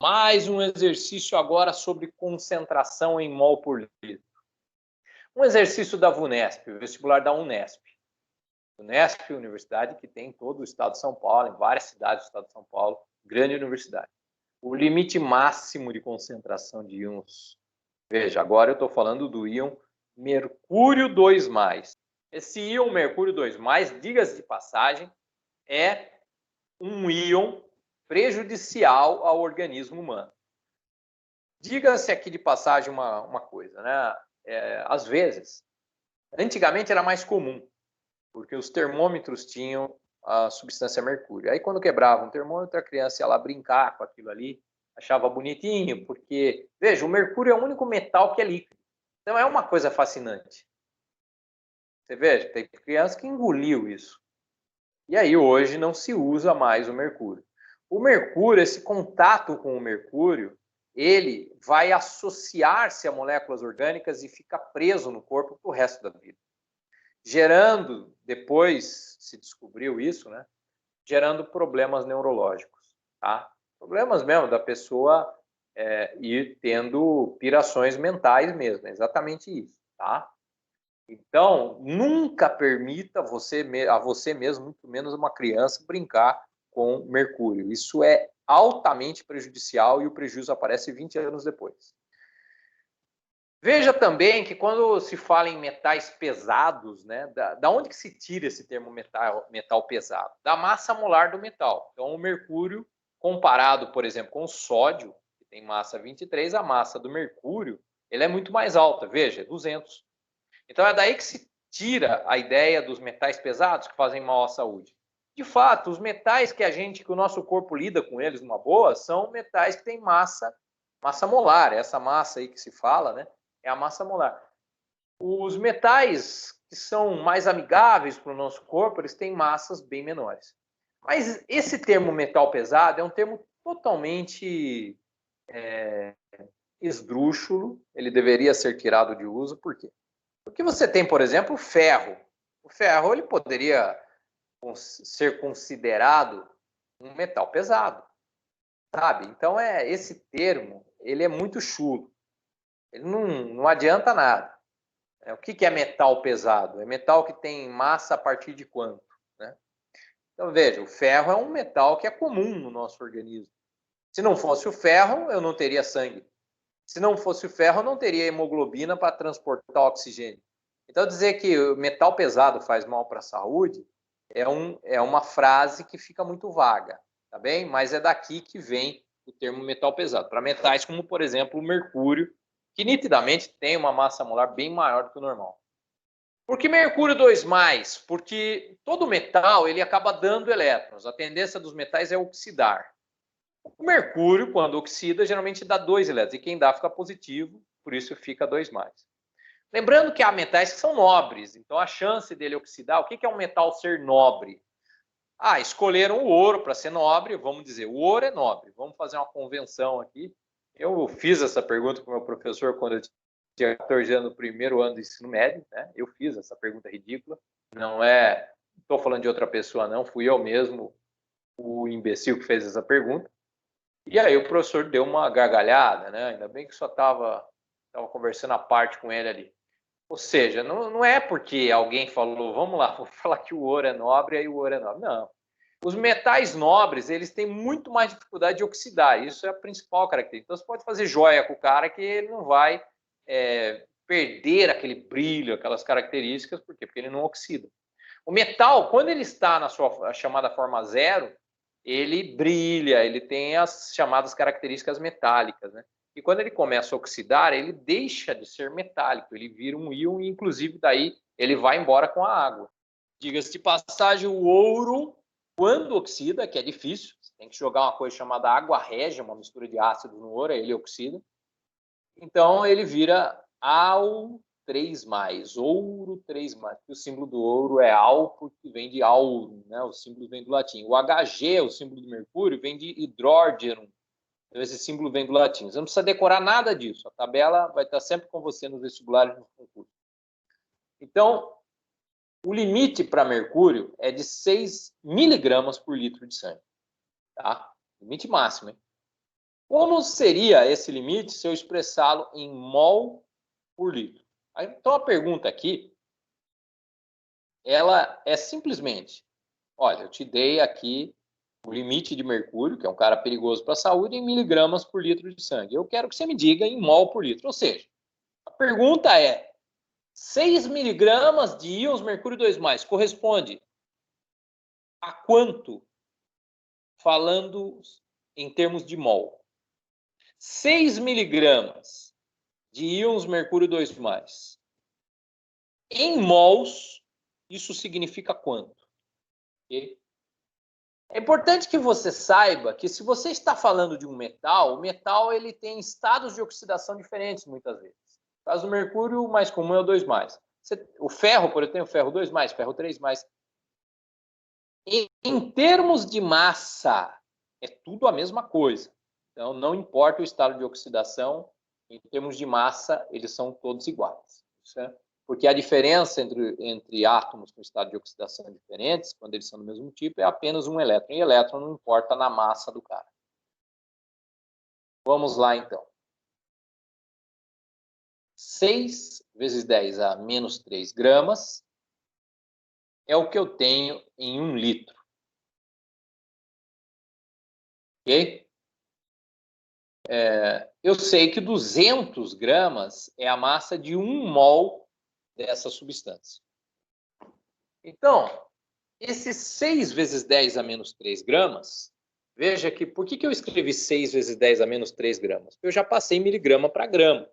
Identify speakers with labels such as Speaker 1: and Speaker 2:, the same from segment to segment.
Speaker 1: Mais um exercício agora sobre concentração em mol por litro. Um exercício da VUNESP, o vestibular da Unesp. Unesp, universidade que tem em todo o estado de São Paulo, em várias cidades do estado de São Paulo, grande universidade. O limite máximo de concentração de íons. Veja, agora eu estou falando do íon mercúrio 2+. Esse íon mercúrio 2+, diga-se de passagem, é um íon prejudicial ao organismo humano. Diga-se aqui de passagem uma coisa, né? Às vezes, antigamente era mais comum, porque os termômetros tinham a substância mercúrio. Aí quando quebrava um termômetro, a criança ia lá brincar com aquilo ali, achava bonitinho, porque, veja, o mercúrio é o único metal que é líquido. Então é uma coisa fascinante. Você veja, tem criança que engoliu isso. E aí hoje não se usa mais o mercúrio. O mercúrio, esse contato com o mercúrio, ele vai associar-se a moléculas orgânicas e fica preso no corpo para o resto da vida. Gerando, depois se descobriu isso, né? Gerando problemas neurológicos, tá? Problemas mesmo da pessoa ir tendo pirações mentais mesmo, é exatamente isso, tá? Então, nunca permita a você mesmo, muito menos uma criança, brincar com mercúrio. Isso é altamente prejudicial e o prejuízo aparece 20 anos depois. Veja também que quando se fala em metais pesados, né, da onde que se tira esse termo metal pesado? Da massa molar do metal. Então, o mercúrio, comparado, por exemplo, com o sódio, que tem massa 23, a massa do mercúrio ele é muito mais alta. Veja, 200. Então, é daí que se tira a ideia dos metais pesados que fazem mal à saúde. De fato, os metais que o nosso corpo lida com eles numa boa, são metais que têm massa molar. Essa massa aí que se fala, né? É a massa molar. Os metais que são mais amigáveis para o nosso corpo, eles têm massas bem menores. Mas esse termo metal pesado é um termo totalmente esdrúxulo, ele deveria ser tirado de uso, por quê? Porque você tem, por exemplo, o ferro. O ferro ele poderia ser considerado um metal pesado, sabe? Então, esse termo ele é muito chulo. Ele não adianta nada. O que é metal pesado? É metal que tem massa a partir de quanto? Né? Então, veja, o ferro é um metal que é comum no nosso organismo. Se não fosse o ferro, eu não teria sangue. Se não fosse o ferro, eu não teria hemoglobina para transportar oxigênio. Então, dizer que o metal pesado faz mal para a saúde é uma frase que fica muito vaga, tá bem? Mas é daqui que vem o termo metal pesado. Para metais como, por exemplo, o mercúrio, que nitidamente tem uma massa molar bem maior do que o normal. Por que mercúrio 2+? Porque todo metal ele acaba dando elétrons. A tendência dos metais é oxidar. O mercúrio, quando oxida, geralmente dá 2 elétrons. E quem dá fica positivo, por isso fica 2+. Lembrando que há metais que são nobres. Então, a chance dele oxidar... O que é um metal ser nobre? Escolheram o ouro para ser nobre. Vamos dizer, o ouro é nobre. Vamos fazer uma convenção aqui. Eu fiz essa pergunta para o meu professor quando eu tinha 14 anos no primeiro ano do ensino médio. Né? Eu fiz essa pergunta ridícula. Não estou falando de outra pessoa, não. Fui eu mesmo o imbecil que fez essa pergunta. E aí o professor deu uma gargalhada, né? Ainda bem que só estava conversando à parte com ele ali. Ou seja, não é porque alguém falou, vamos lá, vou falar que o ouro é nobre, aí o ouro é nobre. Não. Os metais nobres, eles têm muito mais dificuldade de oxidar. Isso é a principal característica. Então, você pode fazer joia com o cara que ele não vai perder aquele brilho, aquelas características. Por quê? Porque ele não oxida. O metal, quando ele está na sua chamada forma zero, ele brilha, ele tem as chamadas características metálicas, né? E quando ele começa a oxidar, ele deixa de ser metálico, ele vira um íon e, inclusive, daí ele vai embora com a água. Diga-se de passagem, o ouro, quando oxida, que é difícil, você tem que jogar uma coisa chamada água régia, uma mistura de ácido no ouro, aí ele oxida. Então, ele vira Al 3+, ouro 3+. O símbolo do ouro é Al, porque vem de aurum, né? O símbolo vem do latim. O Hg, o símbolo do mercúrio, vem de hidrógeno. Então, esse símbolo vem do latim. Você não precisa decorar nada disso. A tabela vai estar sempre com você nos vestibulares e nos concursos. Então, o limite para mercúrio é de 6 miligramas por litro de sangue. Tá? Limite máximo, hein? Como seria esse limite se eu expressá-lo em mol por litro? Então, a pergunta aqui, ela é simplesmente, olha, eu te dei aqui o limite de mercúrio, que é um cara perigoso para a saúde, em miligramas por litro de sangue. Eu quero que você me diga em mol por litro. Ou seja, a pergunta é, 6 miligramas de íons mercúrio 2+, corresponde a quanto, falando em termos de mol? 6 miligramas de íons mercúrio 2+. Em mols, isso significa quanto? Okay? É importante que você saiba que se você está falando de um metal, o metal ele tem estados de oxidação diferentes muitas vezes. No caso do mercúrio, o mais comum é o 2+. O ferro, por exemplo, tem o ferro 2+, ferro 3+. Em termos de massa, é tudo a mesma coisa. Então, não importa o estado de oxidação, em termos de massa, eles são todos iguais. Certo? Porque a diferença entre átomos com estado de oxidação diferentes, quando eles são do mesmo tipo, é apenas um elétron. E elétron não importa na massa do cara. Vamos lá, então. 6 vezes 10 a menos 3 gramas é o que eu tenho em 1 litro. Ok? Eu sei que 200 gramas é a massa de 1 mol dessa substância. Então, esses 6 vezes 10 a menos 3 gramas, veja que por que eu escrevi 6 vezes 10 a menos 3 gramas? Eu já passei miligrama para grama.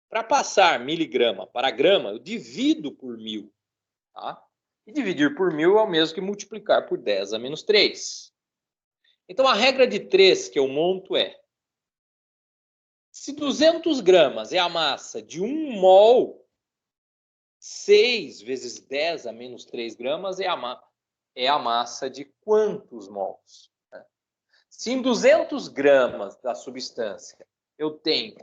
Speaker 1: Para passar miligrama para grama, eu divido por 1000. Tá? E dividir por 1000 é o mesmo que multiplicar por 10 a menos 3. Então, a regra de 3 que eu monto é: se 200 gramas é a massa de 1 mol, 6 vezes 10 a menos 3 gramas é a massa de quantos mols? Se em 200 gramas da substância eu tenho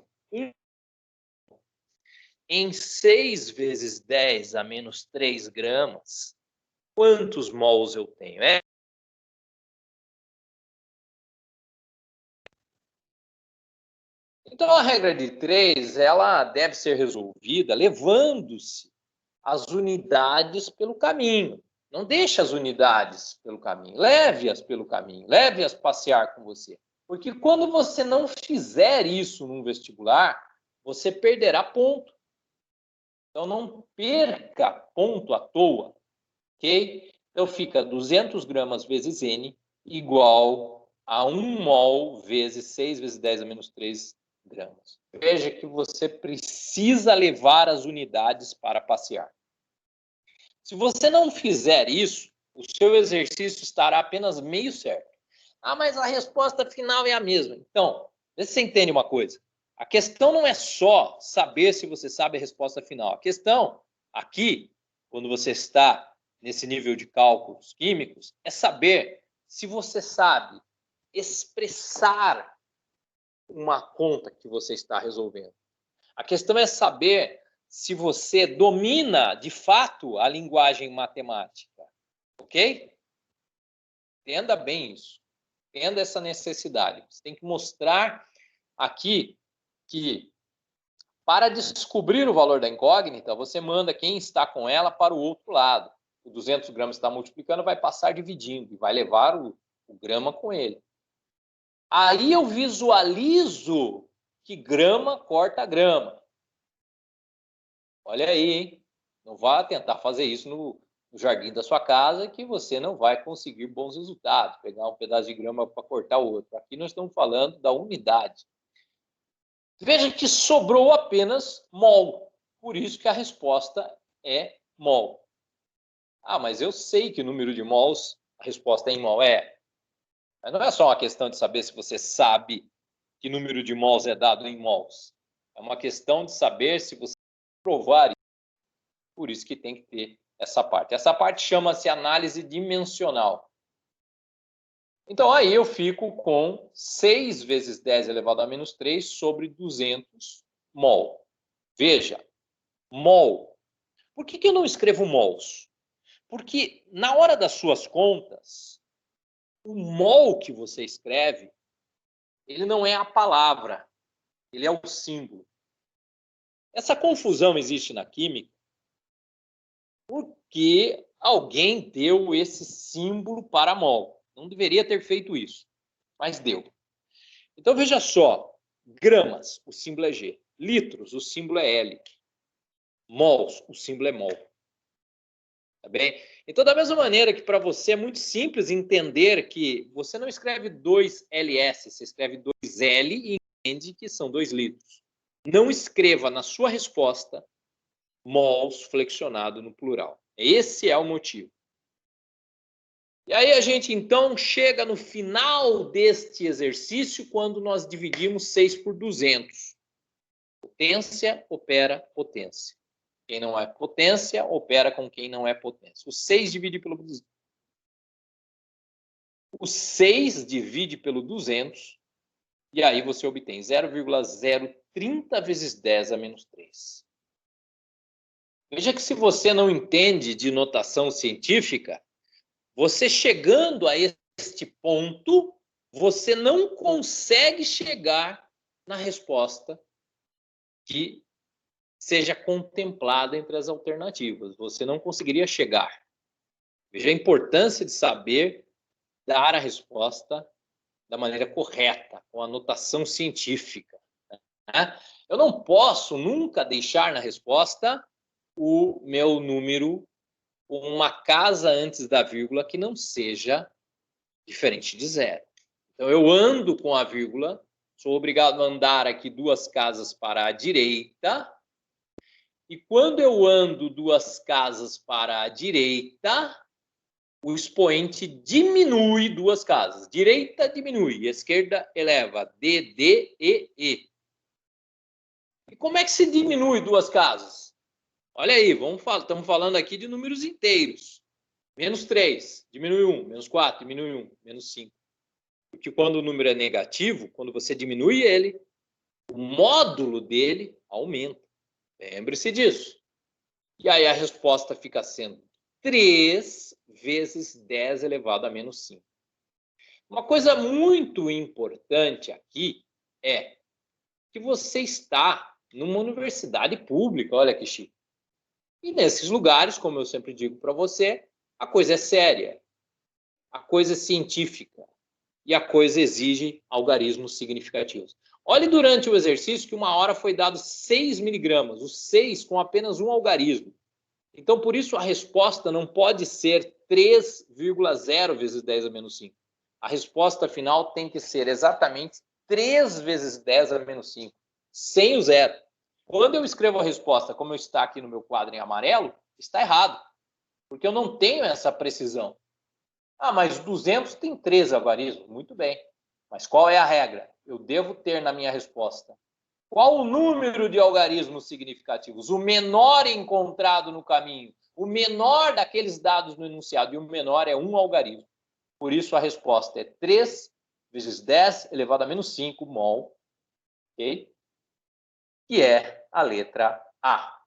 Speaker 1: em 6 vezes 10 a menos 3 gramas, quantos mols eu tenho? Então, a regra de 3, ela deve ser resolvida levando-se as unidades pelo caminho. Não deixe as unidades pelo caminho. Leve-as pelo caminho. Leve-as passear com você. Porque quando você não fizer isso num vestibular, você perderá ponto. Então, não perca ponto à toa. Ok? Então, fica 200 gramas vezes N igual a 1 mol vezes 6 vezes 10 a menos 3 gramas. Veja que você precisa levar as unidades para passear. Se você não fizer isso, o seu exercício estará apenas meio certo. Ah, mas a resposta final é a mesma. Então, vê se você entende uma coisa. A questão não é só saber se você sabe a resposta final. A questão aqui, quando você está nesse nível de cálculos químicos, é saber se você sabe expressar uma conta que você está resolvendo. A questão é saber se você domina, de fato, a linguagem matemática. Ok? Entenda bem isso. Entenda essa necessidade. Você tem que mostrar aqui que, para descobrir o valor da incógnita, você manda quem está com ela para o outro lado. O 200 gramas está multiplicando, vai passar dividindo e vai levar o grama com ele. Aí eu visualizo que grama corta grama. Olha aí, hein? Não vá tentar fazer isso no jardim da sua casa, que você não vai conseguir bons resultados. Pegar um pedaço de grama para cortar o outro. Aqui nós estamos falando da unidade. Veja que sobrou apenas mol. Por isso que a resposta é mol. Ah, mas eu sei que o número de mols, a resposta é em mol. Mas não é só uma questão de saber se você sabe que número de mols é dado em mols. É uma questão de saber se você provar isso. Por isso que tem que ter essa parte. Essa parte chama-se análise dimensional. Então, aí eu fico com 6 vezes 10 elevado a menos 3 sobre 200 mol. Veja, mol. Por que eu não escrevo mols? Porque na hora das suas contas, o mol que você escreve, Ele não é a palavra, ele é o símbolo. Essa confusão existe na química porque alguém deu esse símbolo para mol. Não deveria ter feito isso, mas deu. Então, veja só, gramas, o símbolo é G. Litros, o símbolo é L. Mols, o símbolo é mol. Tá bem? Então, da mesma maneira que para você é muito simples entender que você não escreve 2LS, você escreve 2L e entende que são 2 litros. Não escreva na sua resposta mols flexionado no plural. Esse é o motivo. E aí a gente, então, chega no final deste exercício quando nós dividimos 6 por 200. Potência opera potência. Quem não é potência opera com quem não é potência. O 6 divide pelo 200. O 6 divide pelo 200 e aí você obtém 0,030 vezes 10 a menos 3. Veja que se você não entende de notação científica, você chegando a este ponto, você não consegue chegar na resposta que seja contemplada entre as alternativas. Você não conseguiria chegar. Veja a importância de saber dar a resposta da maneira correta, com a notação científica. Né? Eu não posso nunca deixar na resposta o meu número com uma casa antes da vírgula que não seja diferente de zero. Então, eu ando com a vírgula, sou obrigado a andar aqui 2 casas para a direita, e quando eu ando 2 casas para a direita, o expoente diminui 2 casas. Direita diminui, esquerda eleva. D, D, E, E. E como é que se diminui 2 casas? Olha aí, estamos falando aqui de números inteiros. Menos 3, diminui 1. Menos 4, diminui 1. Menos 5. Porque quando o número é negativo, quando você diminui ele, o módulo dele aumenta. Lembre-se disso. E aí a resposta fica sendo 3 vezes 10 elevado a menos 5. Uma coisa muito importante aqui é que você está numa universidade pública, olha que chique. E nesses lugares, como eu sempre digo para você, a coisa é séria, a coisa é científica e a coisa exige algarismos significativos. Olhe durante o exercício que uma hora foi dado 6 miligramas, os 6 com apenas um algarismo. Então, por isso, a resposta não pode ser 3,0 vezes 10 a menos 5. A resposta final tem que ser exatamente 3 vezes 10 a menos 5, sem o zero. Quando eu escrevo a resposta como está aqui no meu quadro em amarelo, está errado, porque eu não tenho essa precisão. Ah, mas 200 tem 13 algarismos. Muito bem. Mas qual é a regra? Eu devo ter na minha resposta qual o número de algarismos significativos? O menor encontrado no caminho, o menor daqueles dados no enunciado, e o menor é um algarismo. Por isso, a resposta é 3 vezes 10 elevado a menos 5 mol, ok? Que é a letra A.